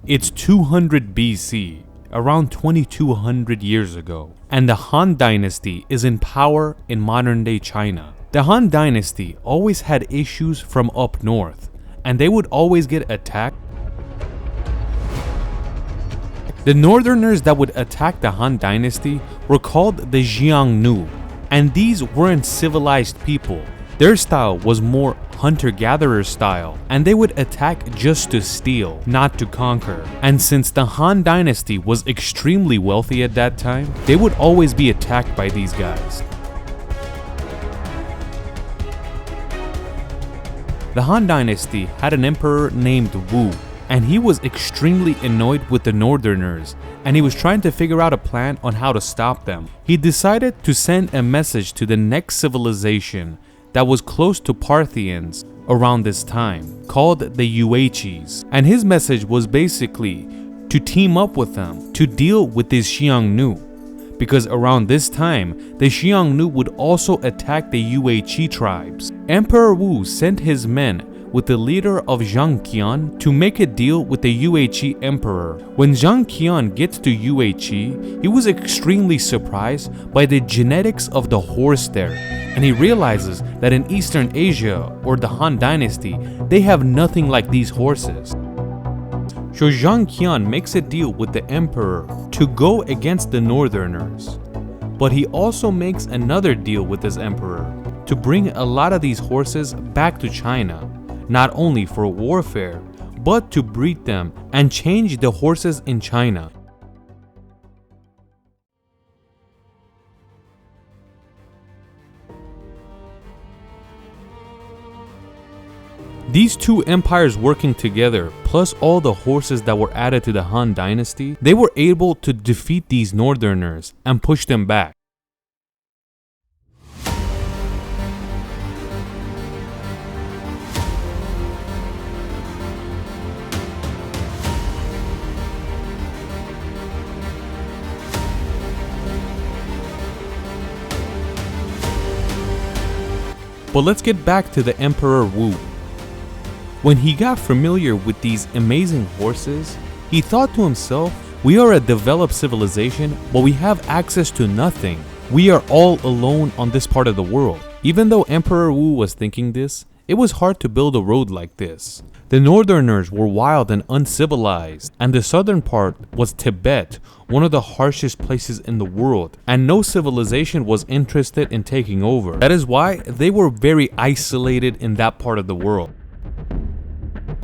It's 200 BC, around 2200 years ago, and the Han Dynasty is in power in modern-day China. The Han Dynasty always had issues from up north, and they would always get attacked. The northerners that would attack the Han Dynasty were called the Xiongnu, and these weren't civilized people. Their style was more hunter-gatherer style, and they would attack just to steal, not to conquer. And since the Han Dynasty was extremely wealthy at that time, they would always be attacked by these guys. The Han Dynasty had an emperor named Wu, and he was extremely annoyed with the northerners, and he was trying to figure out a plan on how to stop them. He decided to send a message to the next civilization that was close to Parthians around this time, called the Yuezhis. And his message was basically to team up with them to deal with these Xiongnu, because around this time, the Xiongnu would also attack the Yuezhi tribes. Emperor Wu sent his men with the leader of Zhang Qian to make a deal with the Yuezhi emperor. When Zhang Qian gets to Yuezhi, he was extremely surprised by the genetics of the horse there, and he realizes that in Eastern Asia or the Han Dynasty, they have nothing like these horses. So Zhang Qian makes a deal with the emperor to go against the northerners, but he also makes another deal with his emperor to bring a lot of these horses back to China, not only for warfare, but to breed them and change the horses in China. These two empires working together, plus all the horses that were added to the Han Dynasty, they were able to defeat these northerners and push them back. But let's get back to the Emperor Wu. When he got familiar with these amazing horses, he thought to himself, we are a developed civilization, but we have access to nothing. We are all alone on this part of the world. Even though Emperor Wu was thinking this, it was hard to build a road like this. The northerners were wild and uncivilized, and the southern part was Tibet, one of the harshest places in the world, and no civilization was interested in taking over. That is why they were very isolated in that part of the world.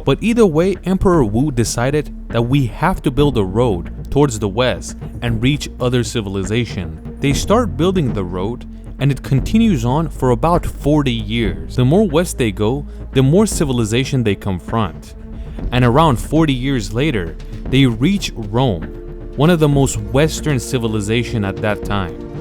But either way, Emperor Wu decided that we have to build a road towards the west and reach other civilization. They start building the road, and it continues on for about 40 years. The more west they go, the more civilization they confront. And around 40 years later, they reach Rome, one of the most western civilization at that time.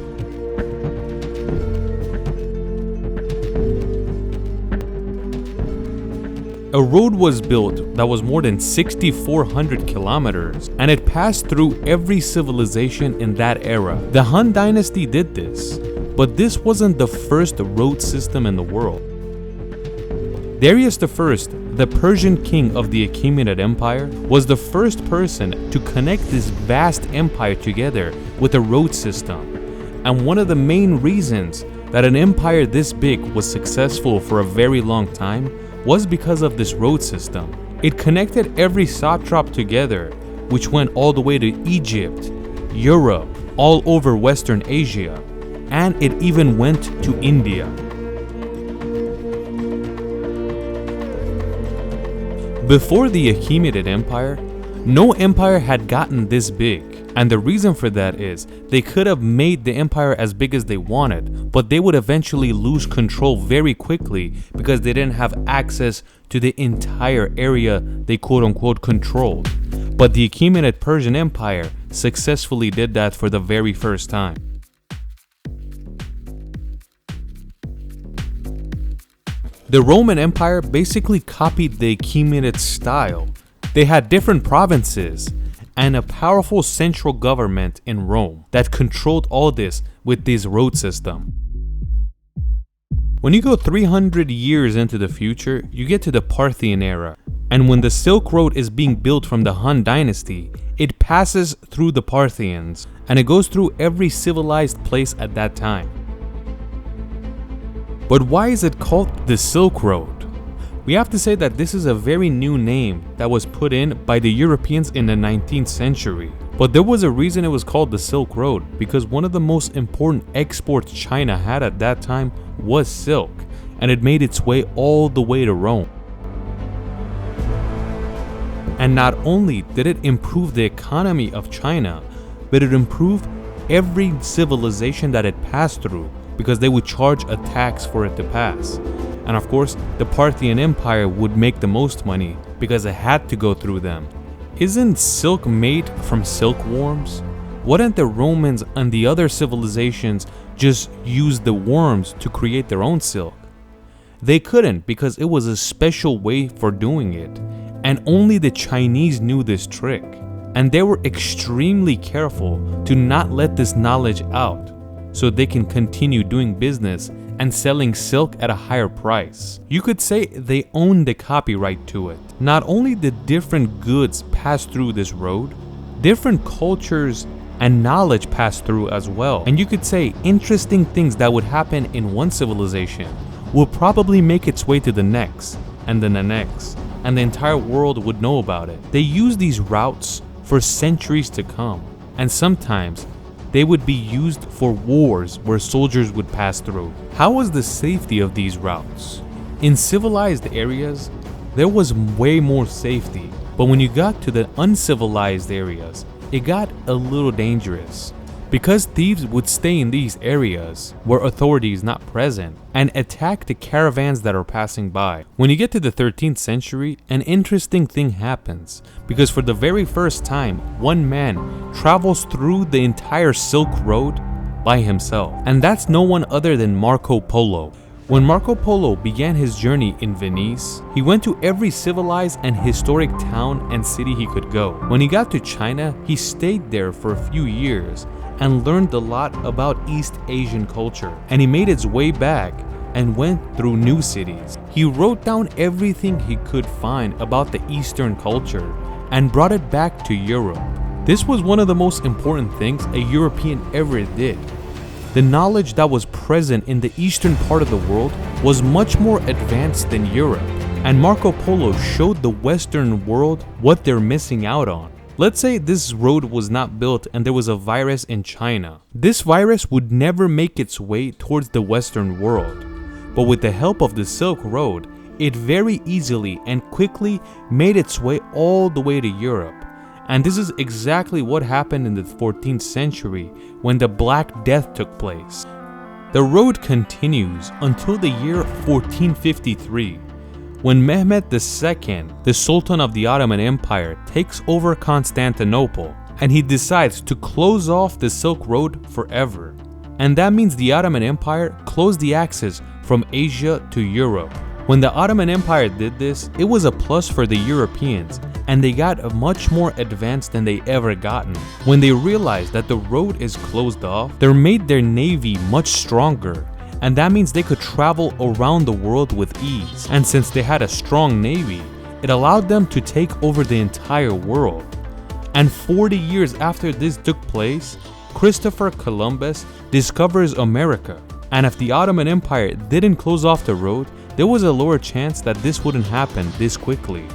A road was built that was more than 6,400 kilometers, and it passed through every civilization in that era. The Han Dynasty did this, but this wasn't the first road system in the world. Darius I, the Persian king of the Achaemenid Empire, was the first person to connect this vast empire together with a road system. And one of the main reasons that an empire this big was successful for a very long time was because of this road system. It connected every satrap together, which went all the way to Egypt, Europe, all over Western Asia, and it even went to India. Before the Achaemenid Empire, no empire had gotten this big, and the reason for that is they could have made the empire as big as they wanted, but they would eventually lose control very quickly because they didn't have access to the entire area they quote-unquote controlled. But the Achaemenid Persian Empire successfully did that for the very first time. The Roman Empire basically copied the Achaemenid style. They had different provinces and a powerful central government in Rome that controlled all this with this road system. When you go 300 years into the future, you get to the Parthian era, And when the Silk Road is being built from the Han Dynasty, it passes through the Parthians, and it goes through every civilized place at that time. But why is it called the Silk Road? We have to say that this is a very new name that was put in by the Europeans in the 19th century. But there was a reason it was called the Silk Road, because one of the most important exports China had at that time was silk, and it made its way all the way to Rome. And not only did it improve the economy of China, but it improved every civilization that it passed through, because they would charge a tax for it to pass. And of course, the Parthian Empire would make the most money because it had to go through them. Isn't silk made from silkworms? Wouldn't the Romans and the other civilizations just use the worms to create their own silk? They couldn't, because it was a special way for doing it, and only the Chinese knew this trick. And they were extremely careful to not let this knowledge out, so they can continue doing business and selling silk at a higher price. You could say they owned the copyright to it. Not only did different goods pass through this road, different cultures and knowledge passed through as well. And you could say interesting things that would happen in one civilization will probably make its way to the next, and then the next, and the entire world would know about it. They used these routes for centuries to come, and sometimes they would be used for wars where soldiers would pass through. How was the safety of these routes? In civilized areas, there was way more safety, but when you got to the uncivilized areas, it got a little dangerous, because thieves would stay in these areas where authority is not present and attack the caravans that are passing by. When you get to the 13th century, an interesting thing happens, because for the very first time, one man travels through the entire Silk Road by himself, and that's no one other than Marco Polo. When Marco Polo began his journey in Venice, he went to every civilized and historic town and city he could go. When he got to China, he stayed there for a few years and learned a lot about East Asian culture, and he made his way back and went through new cities. He wrote down everything he could find about the Eastern culture and brought it back to Europe. This was one of the most important things a European ever did. The knowledge that was present in the eastern part of the world was much more advanced than Europe, and Marco Polo showed the Western world what they're missing out on. Let's say this road was not built and there was a virus in China. This virus would never make its way towards the Western world, but with the help of the Silk Road, it very easily and quickly made its way all the way to Europe. And this is exactly what happened in the 14th century when the Black Death took place. The road continues until the year 1453, when Mehmed II, the Sultan of the Ottoman Empire, takes over Constantinople, and he decides to close off the Silk Road forever. And that means the Ottoman Empire closed the access from Asia to Europe. When the Ottoman Empire did this, it was a plus for the Europeans, and they got much more advanced than they ever gotten. When they realized that the road is closed off, they made their navy much stronger, and that means they could travel around the world with ease. And since they had a strong navy, it allowed them to take over the entire world. And 40 years after this took place, Christopher Columbus discovers America. And if the Ottoman Empire didn't close off the road, there was a lower chance that this wouldn't happen this quickly.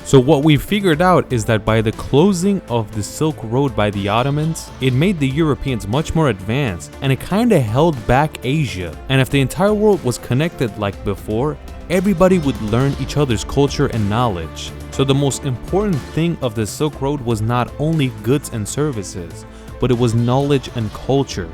So what we figured out is that by the closing of the Silk Road by the Ottomans, it made the Europeans much more advanced, and it kinda held back Asia. And if the entire world was connected like before, everybody would learn each other's culture and knowledge. So the most important thing of the Silk Road was not only goods and services, but it was knowledge and culture.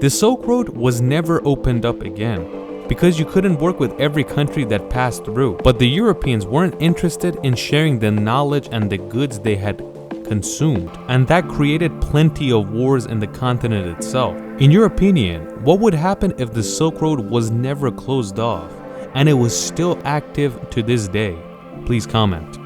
The Silk Road was never opened up again, because you couldn't work with every country that passed through. But the Europeans weren't interested in sharing the knowledge and the goods they had consumed, and that created plenty of wars in the continent itself. In your opinion, what would happen if the Silk Road was never closed off and it was still active to this day? Please comment.